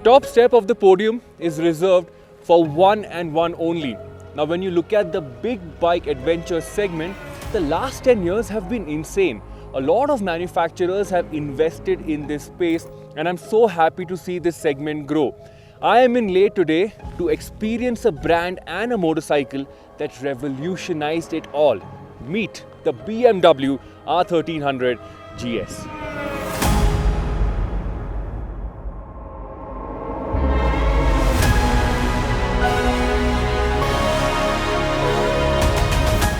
top step of the podium is reserved for one and one only. Now when you look at the big bike adventure segment, the last 10 years have been insane. A lot of manufacturers have invested in this space and I'm so happy to see this segment grow. I am in Leh today to experience a brand and a motorcycle that revolutionized it all. Meet the BMW R1300GS.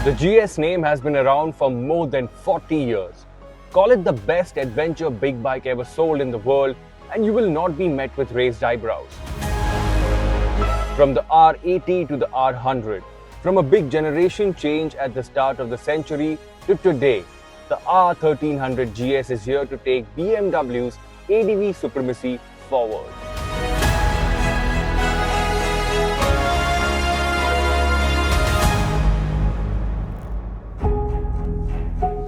The GS name has been around for more than 40 years. Call it the best adventure big bike ever sold in the world and you will not be met with raised eyebrows. From the R80 to the R100, from a big generation change at the start of the century to today, the R1300GS is here to take BMW's ADV supremacy forward.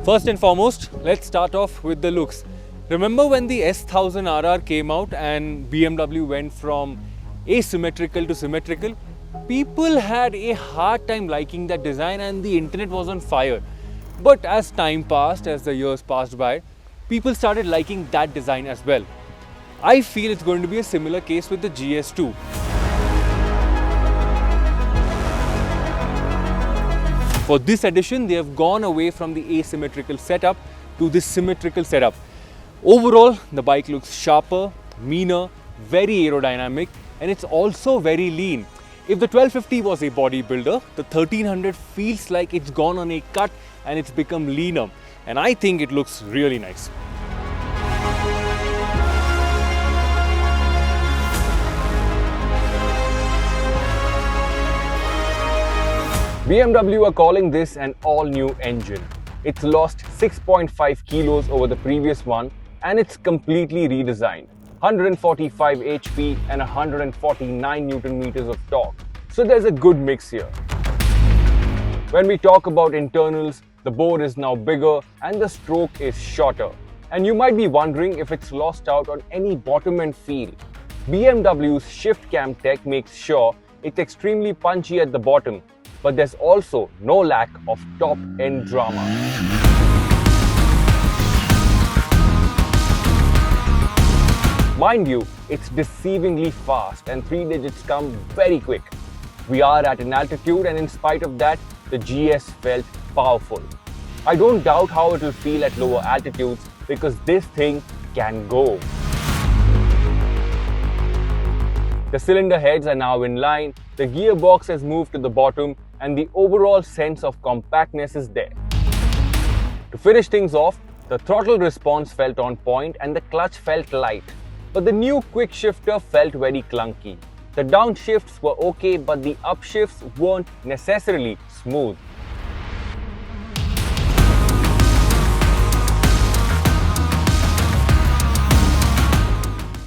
First and foremost, let's start off with the looks. Remember when the S1000RR came out and BMW went from asymmetrical to symmetrical? People had a hard time liking that design and the internet was on fire. But as time passed, as the years passed by, people started liking that design as well. I feel it's going to be a similar case with the GS2. For this edition, they have gone away from the asymmetrical setup to this symmetrical setup. Overall, the bike looks sharper, meaner, very aerodynamic, and it's also very lean. If the 1250 was a bodybuilder, the 1300 feels like it's gone on a cut and it's become leaner. And I think it looks really nice. BMW are calling this an all-new engine. It's lost 6.5 kilos over the previous one and it's completely redesigned. 145 HP and 149 Newton meters of torque. So there's a good mix here. When we talk about internals, the bore is now bigger and the stroke is shorter. And you might be wondering if it's lost out on any bottom end feel. BMW's shift cam tech makes sure it's extremely punchy at the bottom, but there's also no lack of top end drama. Mind you, it's deceivingly fast and 3 digits come very quick. We are at an altitude and in spite of that, the GS felt powerful. I don't doubt how it will feel at lower altitudes because this thing can go. The cylinder heads are now in line, the gearbox has moved to the bottom and the overall sense of compactness is there. To finish things off, the throttle response felt on point and the clutch felt light. But the new quick shifter felt very clunky. The downshifts were okay, but the upshifts weren't necessarily smooth.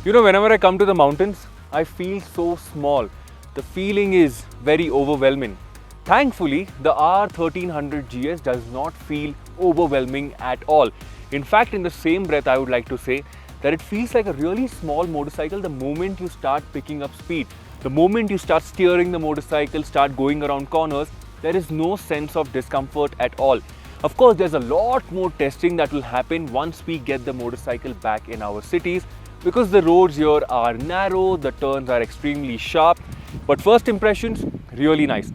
You know, whenever I come to the mountains, I feel so small. The feeling is very overwhelming. Thankfully, the R1300GS does not feel overwhelming at all. In fact, in the same breath, I would like to say that it feels like a really small motorcycle the moment you start picking up speed. The moment you start steering the motorcycle, start going around corners, there is no sense of discomfort at all. Of course, there's a lot more testing that will happen once we get the motorcycle back in our cities because the roads here are narrow, the turns are extremely sharp. But first impressions, really nice.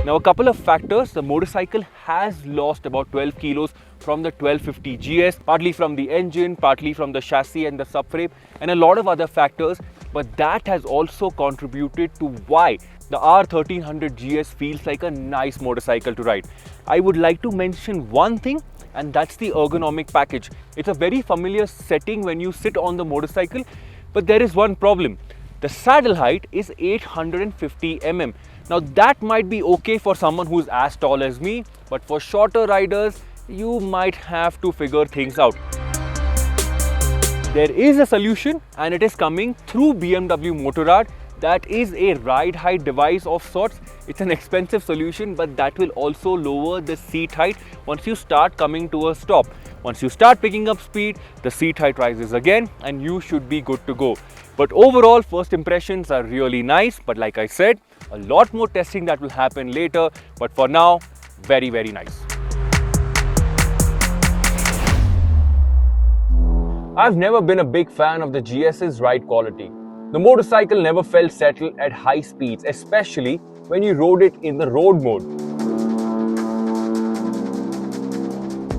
Now a couple of factors, the motorcycle has lost about 12 kilos from the 1250GS, partly from the engine, partly from the chassis and the subframe and a lot of other factors, but that has also contributed to why the R1300GS feels like a nice motorcycle to ride. I would like to mention one thing and that's the ergonomic package. It's a very familiar setting when you sit on the motorcycle, but there is one problem. The saddle height is 850 mm. Now that might be okay for someone who's as tall as me, but for shorter riders, you might have to figure things out. There is a solution and it is coming through BMW Motorrad. That is a ride height device of sorts. It's an expensive solution, but that will also lower the seat height once you start coming to a stop. Once you start picking up speed, the seat height rises again and you should be good to go. But overall, first impressions are really nice. But like I said, a lot more testing that will happen later. But for now, very, very nice. I've never been a big fan of the GS's ride quality. The motorcycle never felt settled at high speeds, especially when you rode it in the road mode.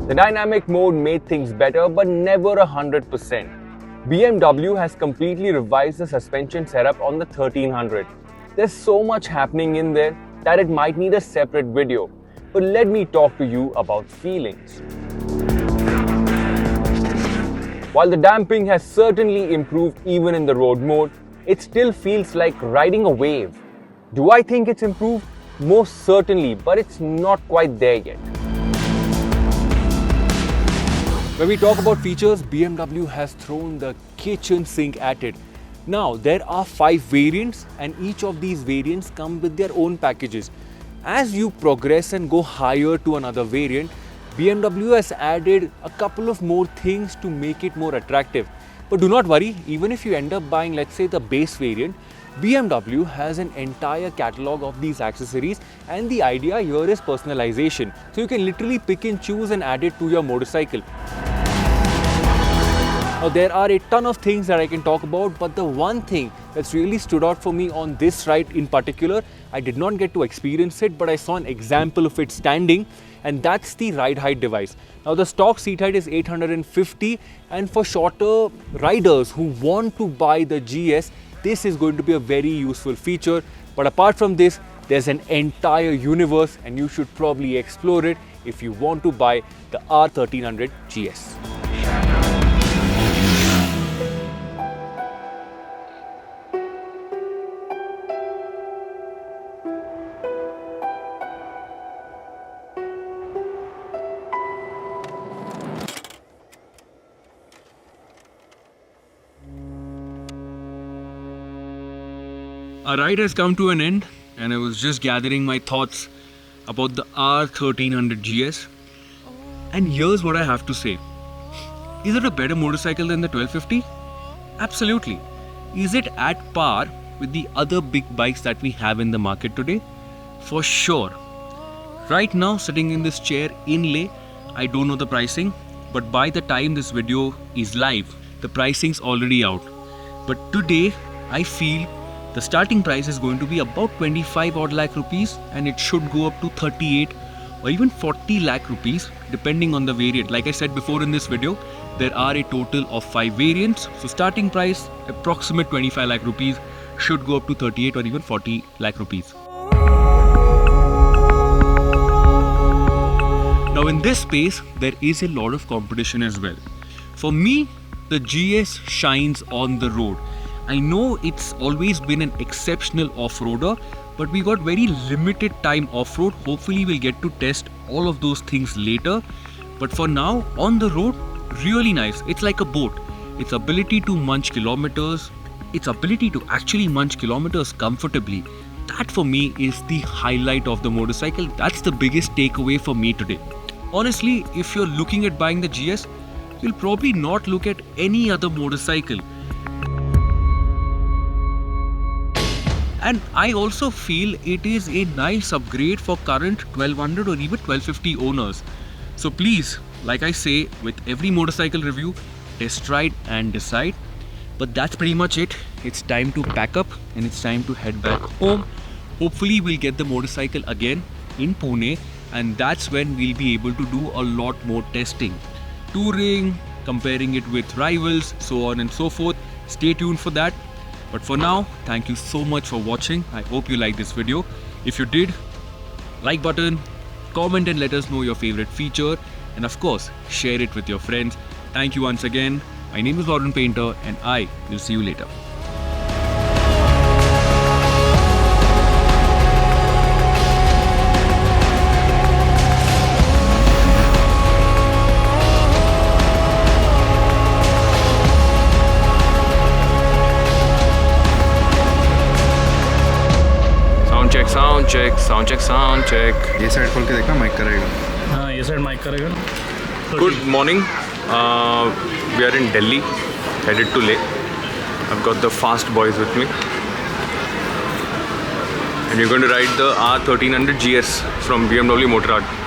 The dynamic mode made things better, but never 100%. BMW has completely revised the suspension setup on the 1300. There's so much happening in there that it might need a separate video. But let me talk to you about feelings. While the damping has certainly improved even in the road mode, it still feels like riding a wave. Do I think it's improved? Most certainly, but it's not quite there yet. When we talk about features, BMW has thrown the kitchen sink at it. Now, there are 5 variants and each of these variants come with their own packages. As you progress and go higher to another variant, BMW has added a couple of more things to make it more attractive. But do not worry, even if you end up buying, let's say, the base variant, BMW has an entire catalog of these accessories, and the idea here is personalization. So you can literally pick and choose and add it to your motorcycle. Now, there are a ton of things that I can talk about, but the one thing that's really stood out for me on this ride in particular, I did not get to experience it, but I saw an example of it standing, and that's the ride height device. Now, the stock seat height is 850, and for shorter riders who want to buy the GS, this is going to be a very useful feature. But apart from this, there's an entire universe, and you should probably explore it if you want to buy the R1300GS. Our ride has come to an end, and I was just gathering my thoughts about the R1300GS. And here's what I have to say. Is it a better motorcycle than the 1250? Absolutely. Is it at par with the other big bikes that we have in the market today? For sure. Right now, sitting in this chair in Leh, I don't know the pricing, but by the time this video is live, the pricing's already out. But today, I feel the starting price is going to be about 25 odd lakh rupees, and it should go up to 38 or even 40 lakh rupees depending on the variant. Like I said before in this video, there are a total of 5 variants. So starting price, approximate 25 lakh rupees, should go up to 38 or even 40 lakh rupees. Now in this space, there is a lot of competition as well. For me, the GS shines on the road. I know it's always been an exceptional off-roader, but we got very limited time off-road. Hopefully we'll get to test all of those things later. But for now, on the road, really nice. It's like a boat. Its ability to munch kilometers, its ability to actually munch kilometers comfortably, that for me is the highlight of the motorcycle. That's the biggest takeaway for me today. Honestly, if you're looking at buying the GS, you'll probably not look at any other motorcycle. And I also feel it is a nice upgrade for current 1200 or even 1250 owners. So please, like I say with every motorcycle review, test ride and decide. But that's pretty much it. It's time to pack up and it's time to head back home. Hopefully we'll get the motorcycle again in Pune, and that's when we'll be able to do a lot more testing. Touring, comparing it with rivals, so on and so forth. Stay tuned for that. But for now, thank you so much for watching. I hope you liked this video. If you did, like button, comment and let us know your favorite feature, and of course, share it with your friends. Thank you once again. My name is Varun Painter, and I will see you later. Sound check ये side खोल के देखना, mic करेगा. हाँ, ये side mic करेगा. Good morning. We are in Delhi, headed to Leh. I've got the fast boys with me. And we're going to ride the R1300GS from BMW Motorrad.